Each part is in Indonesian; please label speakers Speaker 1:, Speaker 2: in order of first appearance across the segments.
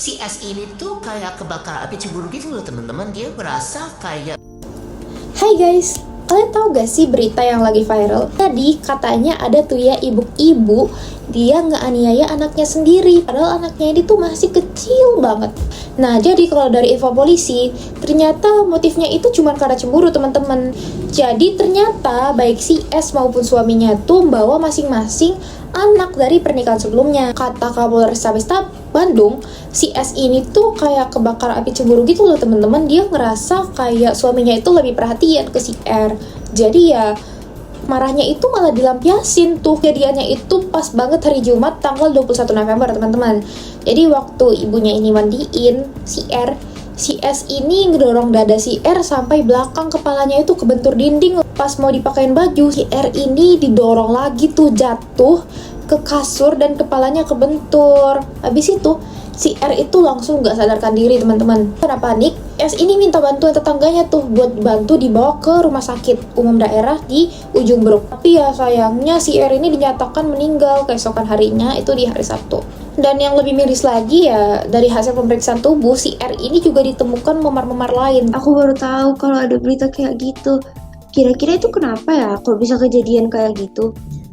Speaker 1: Si S ini tuh kayak kebakar api cemburu gitu loh teman-teman. Dia merasa kayak
Speaker 2: Hai guys, kalian tahu gak sih berita yang lagi viral? Tadi katanya ada tuh ya ibu-ibu, dia ngeaniaya anaknya sendiri, padahal anaknya ini tuh masih kecil banget. Nah, jadi kalau dari info polisi, ternyata motifnya itu cuma karena cemburu teman-teman. Jadi ternyata baik si S maupun suaminya tuh membawa masing-masing anak dari pernikahan sebelumnya. Kata Kapolres Bandung, si S ini tuh kayak kebakar api cemburu gitu loh teman-teman. Dia ngerasa kayak suaminya itu lebih perhatian ke si R. Jadi ya marahnya itu malah dilampiasin tuh. Kejadiannya itu pas banget hari Jumat tanggal 21 November teman-teman. Jadi waktu ibunya ini mandiin si R, si S ini ngedorong dada si R sampai belakang kepalanya itu kebentur dinding. Pas mau dipakein baju, si R ini didorong lagi tuh jatuh ke kasur dan kepalanya kebentur. Habis itu si R itu langsung gak sadarkan diri teman-teman. Karena panik, S ini minta bantuan tetangganya tuh buat bantu dibawa ke rumah sakit umum daerah di Ujung Beruk. Tapi ya sayangnya si R ini dinyatakan meninggal keesokan harinya, itu di hari Sabtu. Dan yang lebih miris lagi ya, dari hasil pemeriksaan tubuh, si R ini juga ditemukan memar-memar lain.
Speaker 3: Aku baru tahu kalau ada berita kayak gitu. Kira-kira itu kenapa ya kok bisa kejadian kayak gitu?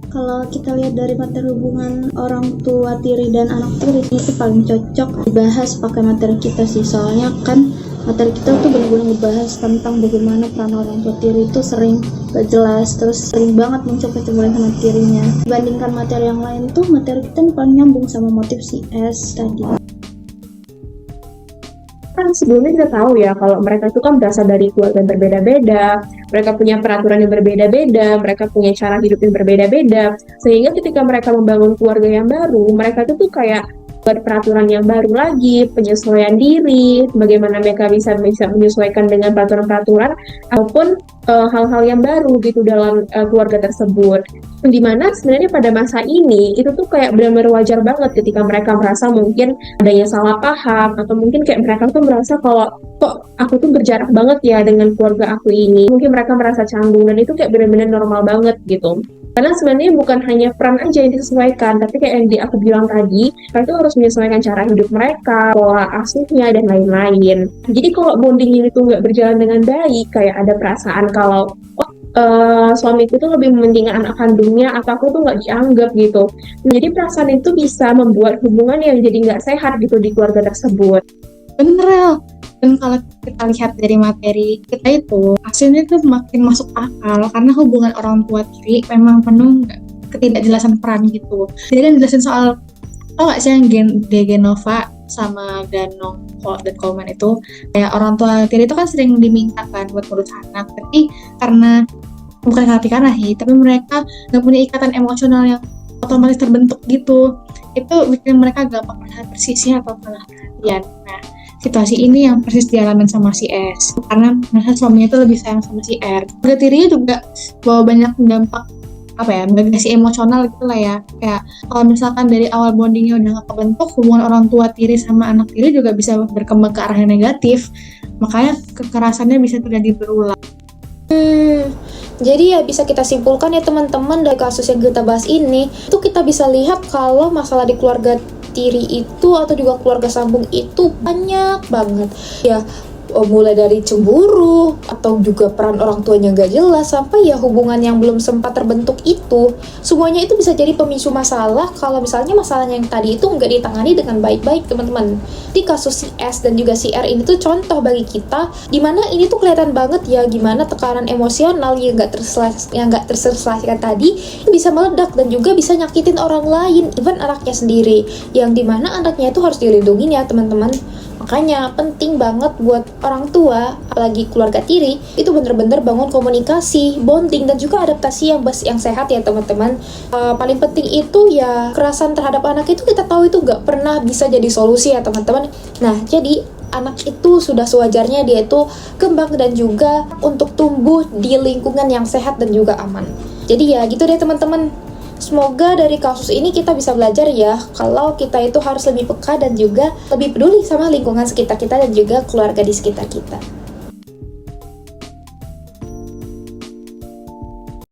Speaker 3: Kalau kita lihat dari materi hubungan orang tua tiri dan anak tiri, itu paling cocok dibahas pakai materi kita sih. Soalnya kan materi kita tuh benar-benar ngebahas tentang bagaimana peran orang tua tiri itu sering gak jelas, terus sering banget muncul kecemburuan sama tirinya. Dibandingkan materi yang lain tuh, materi kita nih paling nyambung sama motif si S tadi.
Speaker 4: Kan sebelumnya kita tahu ya kalau mereka itu kan berasal dari keluarga yang berbeda-beda, mereka punya peraturan yang berbeda-beda, mereka punya cara hidup yang berbeda-beda, sehingga ketika mereka membangun keluarga yang baru, mereka itu tuh kayak buat peraturan yang baru lagi, penyesuaian diri, bagaimana mereka bisa menyesuaikan dengan peraturan-peraturan ataupun hal-hal yang baru gitu dalam keluarga tersebut. Dimana sebenarnya pada masa ini itu tuh kayak benar-benar wajar banget ketika mereka merasa mungkin adanya salah paham, atau mungkin kayak mereka tuh merasa kalau kok aku tuh berjarak banget ya dengan keluarga aku ini. Mungkin mereka merasa canggung, dan itu kayak benar-benar normal banget gitu. Karena sebenarnya bukan hanya peran aja yang disesuaikan, tapi kayak yang aku bilang tadi, mereka itu harus menyesuaikan cara hidup mereka, pola asuhnya, dan lain-lain. Jadi kalau bonding ini tuh nggak berjalan dengan baik, kayak ada perasaan kalau suamiku tuh lebih mementingkan anak kandungnya, atau aku tuh nggak dianggap gitu. Jadi perasaan itu bisa membuat hubungan yang jadi nggak sehat gitu di keluarga tersebut.
Speaker 3: Bener. Dan kalau kita lihat dari materi kita itu, hasilnya tuh makin masuk akal karena hubungan orang tua tiri memang penuh ketidakjelasan peran gitu. Jadi kan jelasin soal, tau gak sih yang Degenova sama Ganong dan Coleman itu, kayak orang tua tiri itu kan sering diminta kan buat ngurus anak, tapi karena tapi mereka gak punya ikatan emosional yang otomatis terbentuk gitu, itu bikin mereka gampang merasa tersisih atau kalah perhatian. Nah, situasi ini yang persis dialami sama si S, karena merasa suaminya itu lebih sayang sama si R. Keluarga tirinya juga bawa banyak dampak bagasi emosional gitu lah ya. Kayak kalau misalkan dari awal bondingnya udah gak kebentuk, hubungan orang tua tiri sama anak tiri juga bisa berkembang ke arah yang negatif. Makanya kekerasannya bisa terjadi berulang.
Speaker 2: Jadi ya bisa kita simpulkan ya teman-teman, dari kasus yang kita bahas ini, itu kita bisa lihat kalau masalah di keluarga tiri itu atau juga keluarga sambung itu banyak banget ya, mulai dari cemburu atau juga peran orang tuanya gak jelas, sampai ya hubungan yang belum sempat terbentuk itu, semuanya itu bisa jadi pemicu masalah kalau misalnya masalahnya yang tadi itu nggak ditangani dengan baik-baik teman-teman. Di kasus si S dan juga si R ini tuh contoh bagi kita, dimana ini tuh kelihatan banget ya gimana tekanan emosional yang nggak terselesaikan tadi bisa meledak dan juga bisa nyakitin orang lain, even anaknya sendiri, yang dimana anaknya itu harus dilindungi ya teman-teman. Makanya penting banget buat orang tua, apalagi keluarga tiri, itu bener-bener bangun komunikasi, bonding, dan juga adaptasi yang sehat ya teman-teman. Paling penting itu ya, kekerasan terhadap anak itu kita tahu itu gak pernah bisa jadi solusi ya teman-teman. Nah, jadi anak itu sudah sewajarnya dia itu kembang dan juga untuk tumbuh di lingkungan yang sehat dan juga aman. Jadi ya gitu deh teman-teman. Semoga dari kasus ini kita bisa belajar ya, kalau kita itu harus lebih peka dan juga lebih peduli sama lingkungan sekitar kita dan juga keluarga di sekitar kita.